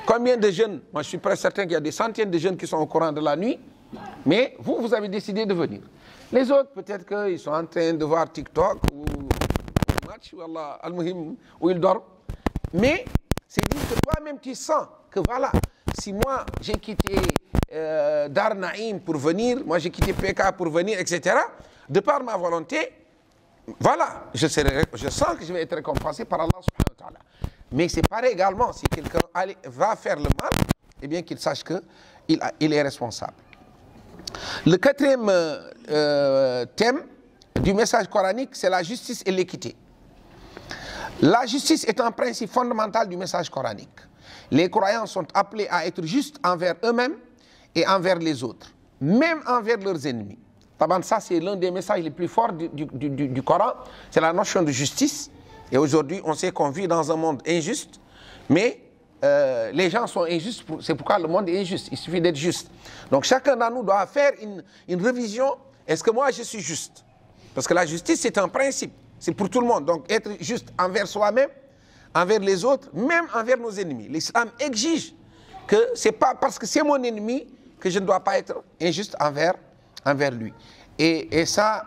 Combien de jeunes, moi je suis presque certain qu'il y a des centaines de jeunes qui sont au courant de la nuit, mais vous avez décidé de venir. Les autres, peut-être qu'ils sont en train de voir TikTok ou match, ou Allah, Al-Muhim, où ils dorment. Mais c'est dit que toi-même tu sens que voilà, si moi j'ai quitté Dar Naïm pour venir, moi j'ai quitté PK pour venir, etc., de par ma volonté, voilà, je sens que je vais être récompensé par Allah subhanahu wa ta'ala. Mais c'est pareil également, si quelqu'un va faire le mal, eh bien qu'il sache qu'il est responsable. Le quatrième thème du message coranique, c'est la justice et l'équité. La justice est un principe fondamental du message coranique. Les croyants sont appelés à être justes envers eux-mêmes et envers les autres, même envers leurs ennemis. Ça, c'est l'un des messages les plus forts du Coran, c'est la notion de justice. Et aujourd'hui, on sait qu'on vit dans un monde injuste, mais les gens sont injustes, c'est pourquoi le monde est injuste, il suffit d'être juste. Donc chacun d'entre nous doit faire une révision, est-ce que moi je suis juste? Parce que la justice c'est un principe, c'est pour tout le monde, donc être juste envers soi-même, envers les autres, même envers nos ennemis. L'islam exige que c'est pas parce que c'est mon ennemi que je ne dois pas être injuste envers lui. Et ça,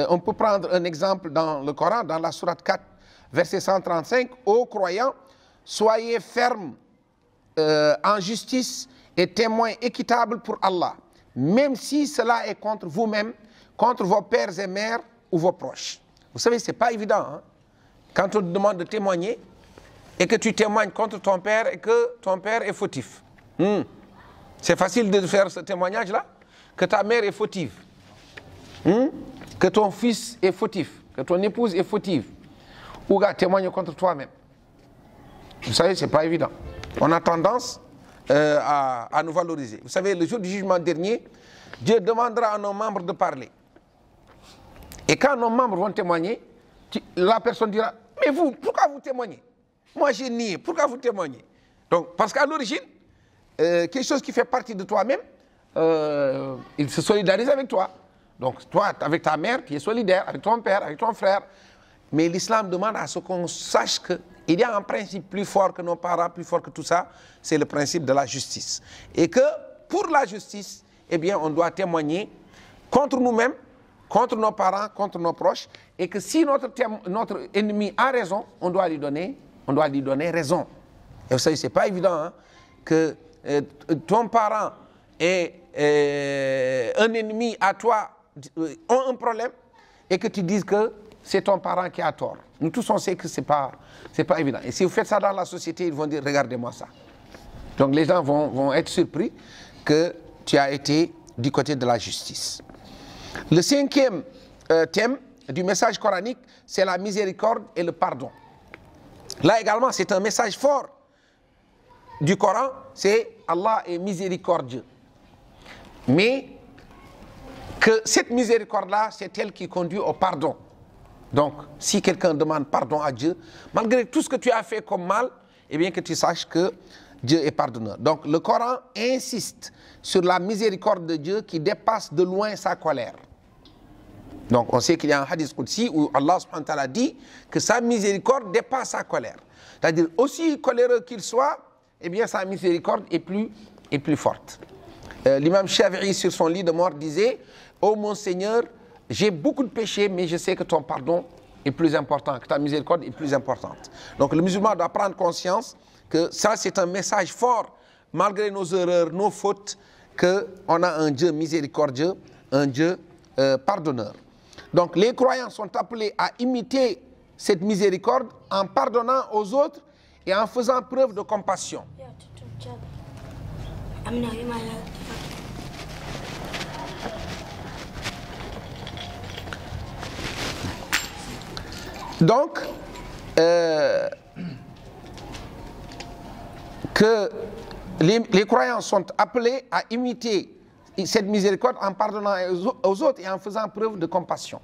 on peut prendre un exemple dans le Coran, dans la sourate 4, verset 135, ô croyants, soyez fermes en justice et témoins équitables pour Allah, même si cela est contre vous-même, contre vos pères et mères ou vos proches. Vous savez, ce n'est pas évident. Hein? Quand on te demande de témoigner et que tu témoignes contre ton père et que ton père est fautif. C'est facile de faire ce témoignage-là, que ta mère est fautive, que ton fils est fautif, que ton épouse est fautive, ou que témoigne contre toi-même. Vous savez, ce n'est pas évident. On a tendance à nous valoriser. Vous savez, le jour du jugement dernier, Dieu demandera à nos membres de parler. Et quand nos membres vont témoigner, la personne dira, mais vous, pourquoi vous témoignez? Moi j'ai nié, pourquoi vous témoignez? Donc, parce qu'à l'origine, quelque chose qui fait partie de toi-même, il se solidarise avec toi. Donc toi, avec ta mère, tu es solidaire, avec ton père, avec ton frère. Mais l'islam demande à ce qu'on sache qu'il y a un principe plus fort que nos parents, plus fort que tout ça, c'est le principe de la justice. Et que pour la justice, eh bien, on doit témoigner contre nous-mêmes, contre nos parents, contre nos proches, et que si notre ennemi a raison, on doit lui donner raison. Et vous savez, ce n'est pas évident hein, que ton parent et un ennemi à toi ont un problème et que tu dises que c'est ton parent qui a tort. Nous tous on sait que ce n'est pas évident. Et si vous faites ça dans la société, ils vont dire, regardez-moi ça. Donc les gens vont être surpris que tu as été du côté de la justice. Le cinquième thème du message coranique, c'est la miséricorde et le pardon. Là également, c'est un message fort du Coran, c'est Allah est miséricordieux. Mais que cette miséricorde-là, c'est elle qui conduit au pardon. Donc, si quelqu'un demande pardon à Dieu, malgré tout ce que tu as fait comme mal, eh bien que tu saches que Dieu est pardonneur. Donc, le Coran insiste sur la miséricorde de Dieu qui dépasse de loin sa colère. Donc, on sait qu'il y a un hadith Qudsi où Allah subhanahu wa ta'ala dit que sa miséricorde dépasse sa colère. C'est-à-dire, aussi coléreux qu'il soit, eh bien, sa miséricorde est plus forte. L'imam Shafi'i, sur son lit de mort, disait « Ô mon Seigneur, j'ai beaucoup de péchés, mais je sais que ton pardon est plus important, que ta miséricorde est plus importante. » Donc, le musulman doit prendre conscience que ça, c'est un message fort, malgré nos erreurs, nos fautes, qu'on a un Dieu miséricordieux, un Dieu pardonneur. Donc, les croyants sont appelés à imiter cette miséricorde en pardonnant aux autres et en faisant preuve de compassion. Donc, que les croyants sont appelés à imiter cette miséricorde en pardonnant aux autres et en faisant preuve de compassion.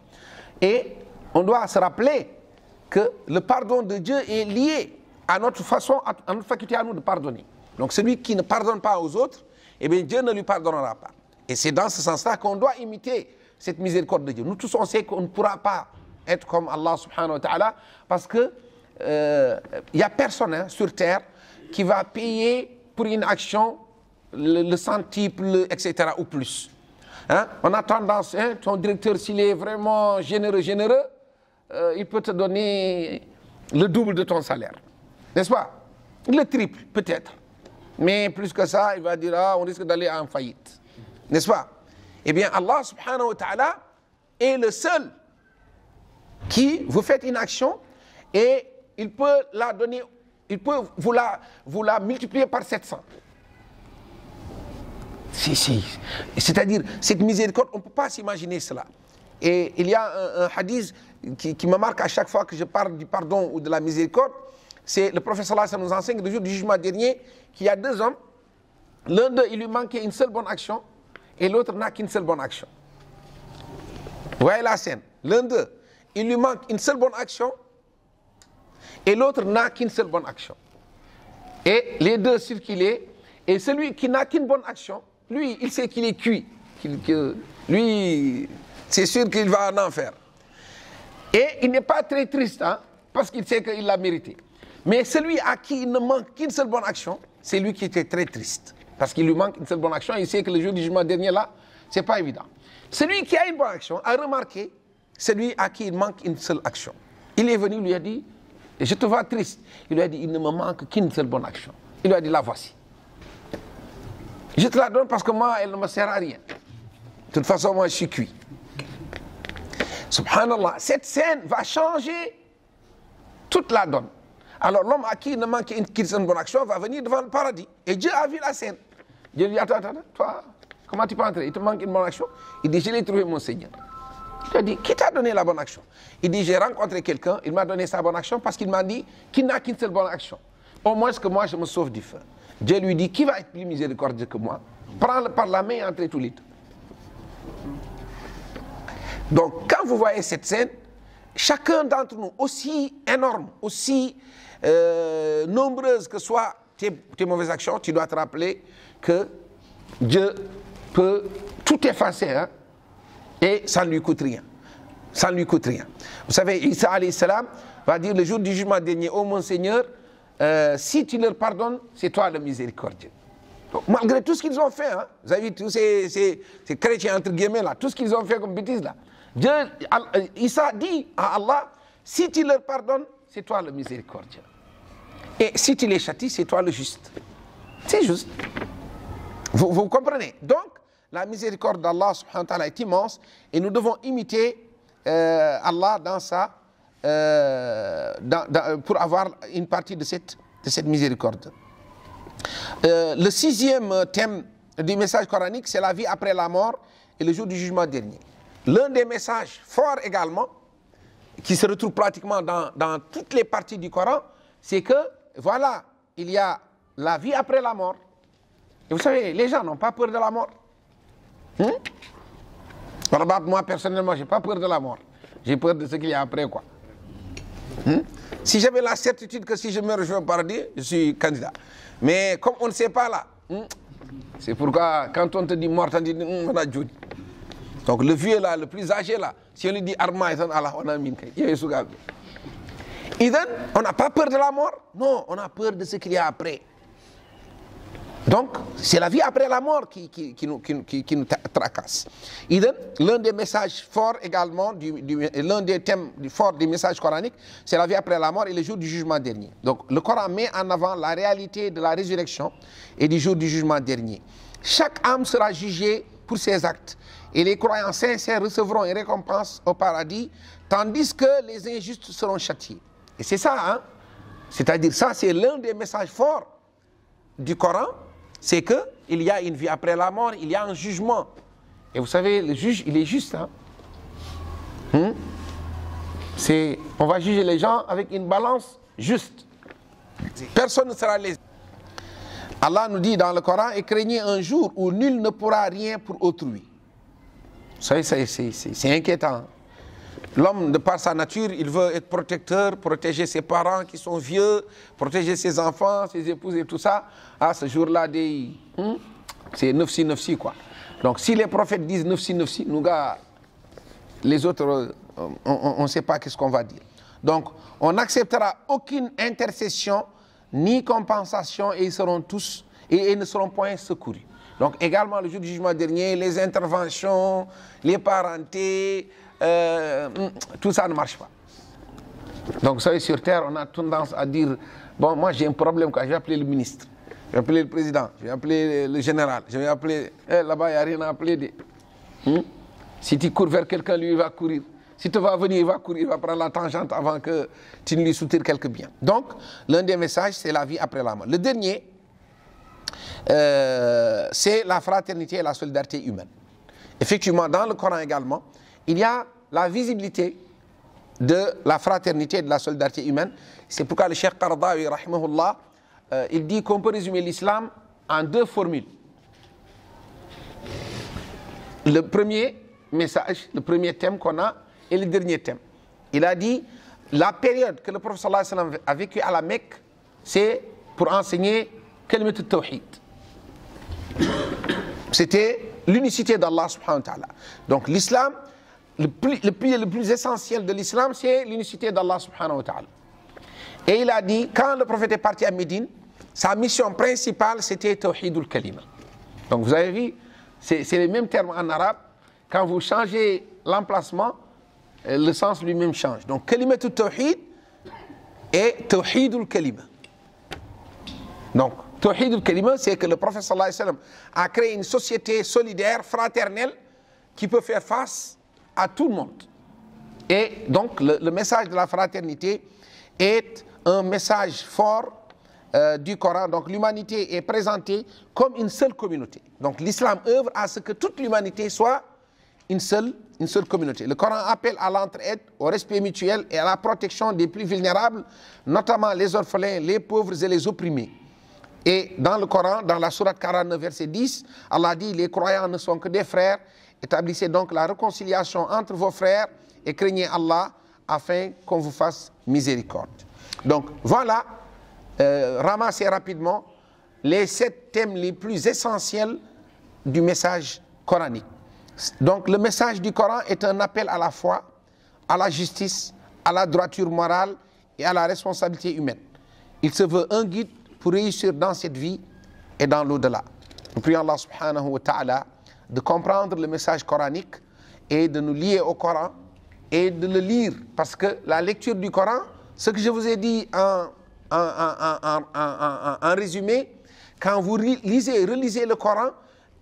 Et on doit se rappeler que le pardon de Dieu est lié à notre façon, à notre faculté à nous de pardonner. Donc celui qui ne pardonne pas aux autres, eh bien Dieu ne lui pardonnera pas. Et c'est dans ce sens-là qu'on doit imiter cette miséricorde de Dieu. Nous tous on sait qu'on ne pourra pas être comme Allah subhanahu wa ta'ala parce que il n'y a personne sur terre qui va payer pour une action le centuple, etc. ou plus. Hein? On a tendance, hein, ton directeur, s'il est vraiment généreux, il peut te donner le double de ton salaire. N'est-ce pas? Le triple, peut-être. Mais plus que ça, il va dire, ah, on risque d'aller en faillite. N'est-ce pas? Eh bien, Allah subhanahu wa ta'ala est le seul qui, vous faites une action et il peut la donner, il peut vous la multiplier par 700. C'est-à-dire, cette miséricorde, on ne peut pas s'imaginer cela. Et il y a un hadith qui me marque à chaque fois que je parle du pardon ou de la miséricorde. C'est le prophète sallallahu alayhi wa sallam nous enseigne le jour du jugement dernier qu'il y a deux hommes. L'un d'eux, il lui manquait une seule bonne action et l'autre n'a qu'une seule bonne action. Vous voyez la scène? L'un d'eux, il lui manque une seule bonne action et l'autre n'a qu'une seule bonne action. Et les deux circulaient et celui qui n'a qu'une bonne action, lui, il sait qu'il est cuit. Lui, c'est sûr qu'il va en enfer. Et il n'est pas très triste, hein, parce qu'il sait qu'il l'a mérité. Mais celui à qui il ne manque qu'une seule bonne action, c'est lui qui était très triste. Parce qu'il lui manque une seule bonne action, il sait que le jour du jugement dernier, là, c'est pas évident. Celui qui a une bonne action a remarqué celui à qui il manque une seule action. Il est venu, lui a dit, je te vois triste. Il lui a dit, il ne me manque qu'une seule bonne action. Il lui a dit, la voici. Je te la donne parce que moi, elle ne me sert à rien. De toute façon, moi, je suis cuit. Subhanallah, cette scène va changer toute la donne. Alors, l'homme à qui il ne manque qu'une seule bonne action va venir devant le paradis. Et Dieu a vu la scène. Dieu lui dit, attends, toi, comment tu peux entrer? Il te manque une bonne action? Il dit, je l'ai trouvé, mon Seigneur. Il lui a dit, qui t'a donné la bonne action? Il dit, j'ai rencontré quelqu'un, il m'a donné sa bonne action parce qu'il m'a dit qu'il n'a qu'une seule bonne action. Au moins que moi, je me sauve du feu. Dieu lui dit, qui va être plus miséricordieux que moi? Prends-le par la main et entrez tous les deux. Donc, quand vous voyez cette scène, chacun d'entre nous, aussi énorme, aussi nombreuse que soient tes mauvaises actions, tu dois te rappeler que Dieu peut tout effacer, hein, et ça ne lui coûte rien. Ça ne lui coûte rien. Vous savez, Isa alayhi salam va dire le jour du jugement dernier, oh mon Seigneur, si tu leur pardonnes, c'est toi le miséricordieux. Donc, malgré tout ce qu'ils ont fait, hein, vous avez vu tous ces chrétiens entre guillemets là, tout ce qu'ils ont fait comme bêtises là, Dieu, Isa dit à Allah, si tu leur pardonnes, c'est toi le miséricordieux. Et si tu les châties, c'est toi le juste. C'est juste. Vous comprenez? Donc, la miséricorde d'Allah subhanahu wa ta'ala est immense et nous devons imiter Allah dans sa, pour avoir une partie de cette miséricorde. Le sixième thème du message coranique, c'est la vie après la mort et le jour du jugement dernier. L'un des messages forts également, qui se retrouve pratiquement dans toutes les parties du Coran, c'est que, voilà, il y a la vie après la mort. Et vous savez, les gens n'ont pas peur de la mort. Moi, personnellement, je n'ai pas peur de la mort. J'ai peur de ce qu'il y a après, quoi. Si j'avais la certitude que si je meurs, je vais au paradis, je suis candidat. Mais comme on ne sait pas là, c'est pourquoi quand on te dit mort, on dit on a Dieu. Donc le vieux là, le plus âgé là, si on lui dit Arma, Allah, on a mis. On n'a pas peur de la mort? Non, on a peur de ce qu'il y a après. Donc, c'est la vie après la mort qui nous tracasse. L'un des messages forts également, l'un des thèmes forts des messages coraniques, c'est la vie après la mort et le jour du jugement dernier. Donc, le Coran met en avant la réalité de la résurrection et du jour du jugement dernier. Chaque âme sera jugée pour ses actes et les croyants sincères recevront une récompense au paradis, tandis que les injustes seront châtiés. Et c'est ça, hein? C'est-à-dire, ça, c'est l'un des messages forts du Coran. C'est qu'il y a une vie après la mort, il y a un jugement. Et vous savez, le juge, il est juste. Hein? On va juger les gens avec une balance juste. Personne ne sera lésé. Allah nous dit dans le Coran, et craignez un jour où nul ne pourra rien pour autrui. Vous savez, c'est inquiétant. L'homme, de par sa nature, il veut être protecteur, protéger ses parents qui sont vieux, protéger ses enfants, ses épouses et tout ça. Ah, ce jour-là, c'est nafsi, quoi. Donc, si les prophètes disent nafsi, nous gars, les autres, on ne sait pas qu'est-ce qu'on va dire. Donc, on n'acceptera aucune intercession ni compensation et et ne seront point secourus. Donc également le jour du jugement dernier, les interventions, les parentés, tout ça ne marche pas. Donc vous savez, sur terre, on a tendance à dire, bon, moi j'ai un problème, quoi. Je vais appeler le ministre, je vais appeler le président, je vais appeler le général, je vais appeler, là-bas il n'y a rien à appeler. Si tu cours vers quelqu'un, lui il va courir. Si tu vas venir, il va courir, il va prendre la tangente avant que tu ne lui soutires quelques biens. Donc, l'un des messages, c'est la vie après la mort. Le dernier, c'est la fraternité et la solidarité humaine. Effectivement, dans le Coran également, il y a la visibilité de la fraternité et de la solidarité humaine. C'est pourquoi le Cheikh Qaradawi, rahimahullah, il dit qu'on peut résumer l'islam en 2 formules. Le premier message, le premier thème qu'on a, et le dernier thème. Il a dit, la période que le prophète sallallahu alayhi wa sallam a vécue à la Mecque, c'est pour enseigner kalimat al-tawhid. C'était l'unicité d'Allah subhanahu wa ta'ala. Donc l'islam, le plus essentiel de l'islam, c'est l'unicité d'Allah subhanahu wa ta'ala. Et il a dit, quand le prophète est parti à Médine, sa mission principale, c'était tawhidul kalima. Donc vous avez vu, c'est les mêmes termes en arabe. Quand vous changez l'emplacement, le sens lui-même change. Donc, kalimatul tawhid et tawhidul kalima. Donc, tawhidul kalima, c'est que le prophète sallallahu alayhi wa sallam a créé une société solidaire, fraternelle, qui peut faire face à tout le monde. Et donc, le message de la fraternité est un message fort du Coran. Donc, l'humanité est présentée comme une seule communauté. Donc, l'islam œuvre à ce que toute l'humanité soit une seule communauté. Le Coran appelle à l'entraide, au respect mutuel et à la protection des plus vulnérables, notamment les orphelins, les pauvres et les opprimés. Et dans le Coran, dans la sourate 49, verset 10, Allah dit, les croyants ne sont que des frères, établissez donc la réconciliation entre vos frères et craignez Allah afin qu'on vous fasse miséricorde. Donc voilà, ramassez rapidement les 7 thèmes les plus essentiels du message coranique. Donc le message du Coran est un appel à la foi, à la justice, à la droiture morale et à la responsabilité humaine. Il se veut un guide pour réussir dans cette vie et dans l'au-delà. Nous prions Allah subhanahu wa ta'ala de comprendre le message coranique et de nous lier au Coran et de le lire. Parce que la lecture du Coran, ce que je vous ai dit en résumé, quand vous lisez et relisez le Coran,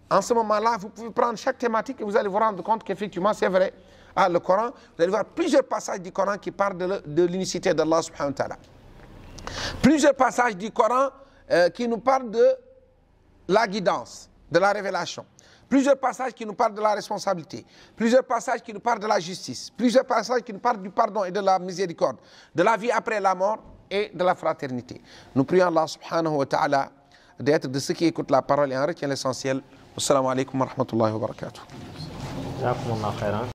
en ce moment-là, vous pouvez prendre chaque thématique et vous allez vous rendre compte qu'effectivement, c'est vrai. Le Coran, vous allez voir plusieurs passages du Coran qui parlent de l'unicité d'Allah subhanahu wa ta'ala. Plusieurs passages du Coran qui nous parlent de la guidance, de la révélation. Plusieurs passages qui nous parlent de la responsabilité. Plusieurs passages qui nous parlent de la justice. Plusieurs passages qui nous parlent du pardon et de la miséricorde. De la vie après la mort et de la fraternité. Nous prions Allah subhanahu wa ta'ala d'être de ceux qui écoutent la parole et en retiennent l'essentiel. Assalamu alaikum wa rahmatullahi wa barakatuh.